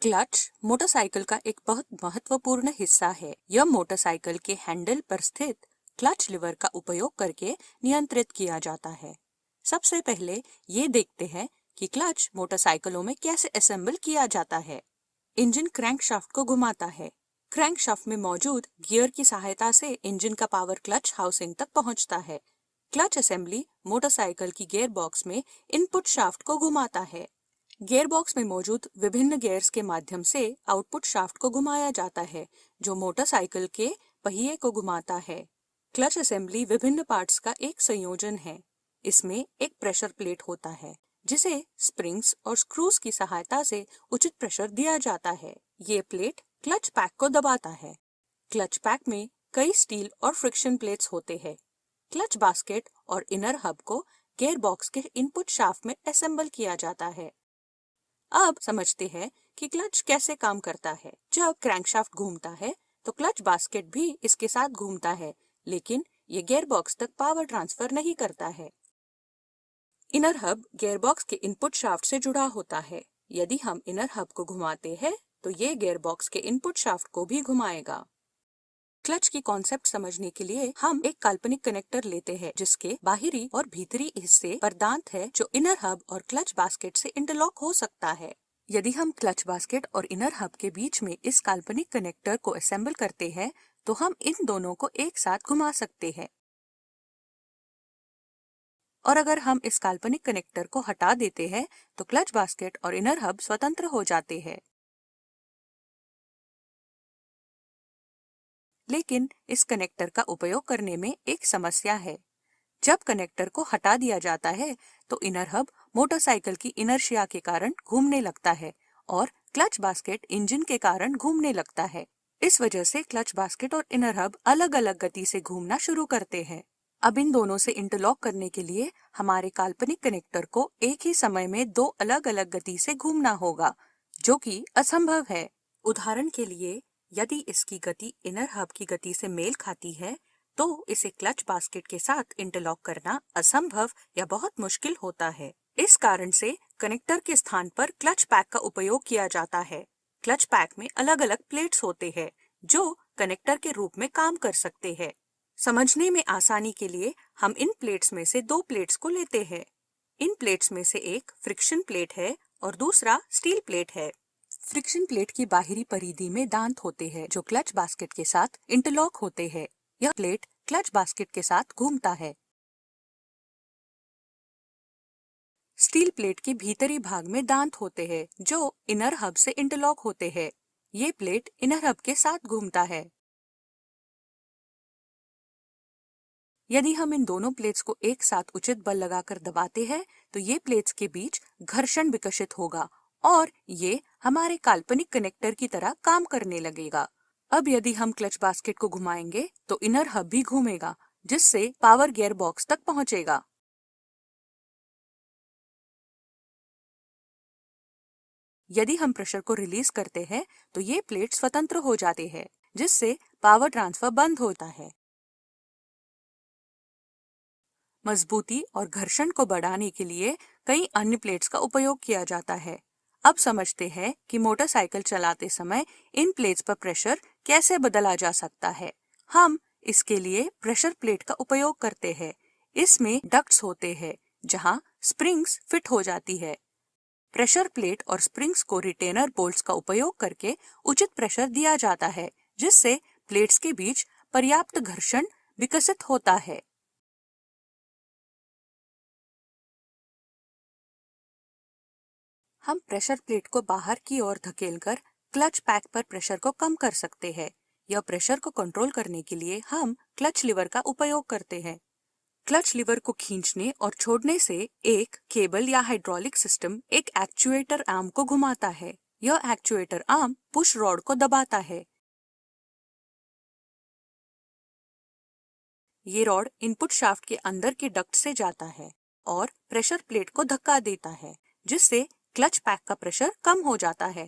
Clutch motorcycle का एक बहुत महत्वपूर्ण हिस्सा है। यह मोटरसाइकिल के हैंडल पर स्थित क्लच लीवर का उपयोग करके नियंत्रित किया जाता है। सबसे पहले ये देखते हैं कि क्लच मोटरसाइकिलों में कैसे असेंबल किया जाता है। इंजन क्रैंकशाफ्ट को घुमाता है। क्रैंकशाफ्ट में मौजूद गियर की सहायता से इंजन का पावर क्लच हाउसिंग तक पहुंचता है। क्लच असेंबली मोटरसाइकिल की गियर बॉक्स में इनपुट शाफ्ट को घुमाता है। गियर बॉक्स में मौजूद विभिन्न गियर्स के माध्यम से आउटपुट शाफ्ट को घुमाया जाता है, जो मोटरसाइकिल के पहिए को घुमाता है। क्लच असेंबली विभिन्न पार्ट्स का एक संयोजन है। इसमें एक प्रेशर प्लेट होता है, जिसे स्प्रिंग्स और स्क्रूज की सहायता से उचित प्रेशर दिया जाता है। ये प्लेट क्लच पैक को दबाता है। क्लच पैक में कई स्टील और फ्रिक्शन प्लेट्स होते हैं। क्लच बास्केट और इनर हब को गियर बॉक्स के इनपुट शाफ्ट में असेंबल किया जाता है। अब समझते हैं कि क्लच कैसे काम करता है। जब क्रैंकशाफ्ट घूमता है तो क्लच बास्केट भी इसके साथ घूमता है, लेकिन ये गियर बॉक्स तक पावर ट्रांसफर नहीं करता है। इनर हब गियर बॉक्स के इनपुट शाफ्ट से जुड़ा होता है। यदि हम इनर हब को घुमाते हैं तो ये गियर बॉक्स के इनपुट शाफ्ट को भी घुमाएगा। क्लच की कॉन्सेप्ट समझने के लिए हम एक काल्पनिक कनेक्टर लेते हैं, जिसके बाहरी और भीतरी हिस्से पर दांत है, जो इनर हब और क्लच बास्केट से इंटरलॉक हो सकता है। यदि हम क्लच बास्केट और इनर हब के बीच में इस काल्पनिक कनेक्टर को असेंबल करते हैं, तो हम इन दोनों को एक साथ घुमा सकते हैं। और अगर हम इस काल्पनिक कनेक्टर को हटा देते हैं, तो क्लच बास्केट और इनर हब स्वतंत्र हो जाते हैं। लेकिन इस कनेक्टर का उपयोग करने में एक समस्या है। जब कनेक्टर को हटा दिया जाता है तो इनर हब मोटरसाइकिल की इनर्शिया के कारण घूमने लगता है और क्लच बास्केट इंजन के कारण घूमने लगता है। इस वजह से क्लच बास्केट और इनर हब अलग अलग गति से घूमना शुरू करते हैं। अब इन दोनों से इंटरलॉक करने के लिए हमारे काल्पनिक कनेक्टर को एक ही समय में दो अलग अलग गति से घूमना होगा, जो कि असंभव है। उदाहरण के लिए, यदि इसकी गति इनर हब की गति से मेल खाती है, तो इसे क्लच बास्केट के साथ इंटरलॉक करना असंभव या बहुत मुश्किल होता है। इस कारण से कनेक्टर के स्थान पर क्लच पैक का उपयोग किया जाता है। क्लच पैक में अलग अलग प्लेट्स होते हैं, जो कनेक्टर के रूप में काम कर सकते हैं। समझने में आसानी के लिए हम इन प्लेट्स में से दो प्लेट्स को लेते हैं। इन प्लेट्स में से एक फ्रिक्शन प्लेट है और दूसरा स्टील प्लेट है। फ्रिक्शन प्लेट की बाहरी परिधि में दांत होते हैं, जो क्लच बास्केट के साथ इंटरलॉक होते हैं। यह प्लेट क्लच बास्केट के साथ घूमता है। स्टील प्लेट के भीतरी भाग में दांत होते हैं, जो इनर हब से इंटरलॉक होते हैं। ये प्लेट इनर हब के साथ घूमता है। यदि हम इन दोनों प्लेट्स को एक साथ उचित बल लगाकर दबाते हैं, तो ये प्लेट्स के बीच घर्षण विकसित होगा और ये हमारे काल्पनिक कनेक्टर की तरह काम करने लगेगा। अब यदि हम क्लच बास्केट को घुमाएंगे तो इनर हब भी घूमेगा, जिससे पावर गियर बॉक्स तक पहुंचेगा। यदि हम प्रेशर को रिलीज करते हैं तो ये प्लेट स्वतंत्र हो जाते हैं, जिससे पावर ट्रांसफर बंद होता है। मजबूती और घर्षण को बढ़ाने के लिए कई अन्य प्लेट्स का उपयोग किया जाता है। अब समझते हैं कि मोटरसाइकिल चलाते समय इन प्लेट्स पर प्रेशर कैसे बदला जा सकता है। हम इसके लिए प्रेशर प्लेट का उपयोग करते हैं। इसमें डक्ट्स होते हैं, जहां स्प्रिंग्स फिट हो जाती है। प्रेशर प्लेट और स्प्रिंग्स को रिटेनर बोल्ट्स का उपयोग करके उचित प्रेशर दिया जाता है, जिससे प्लेट्स के बीच पर्याप्त घर्षण विकसित होता है। हम प्रेशर प्लेट को बाहर की ओर धकेलकर क्लच पैक पर प्रेशर को कम कर सकते हैं। यह प्रेशर को कंट्रोल करने के लिए हम क्लच लीवर का उपयोग करते हैं। क्लच लीवर को खींचने और छोड़ने से एक केबल या हाइड्रोलिक सिस्टम एक एक्चुएटर आर्म को घुमाता है। यह एक्चुएटर आर्म पुश रॉड को दबाता है। ये रॉड इनपुट शाफ्ट के अंदर के डक्ट से जाता है और प्रेशर प्लेट को धक्का देता है, जिससे क्लच पैक का प्रेशर कम हो जाता है।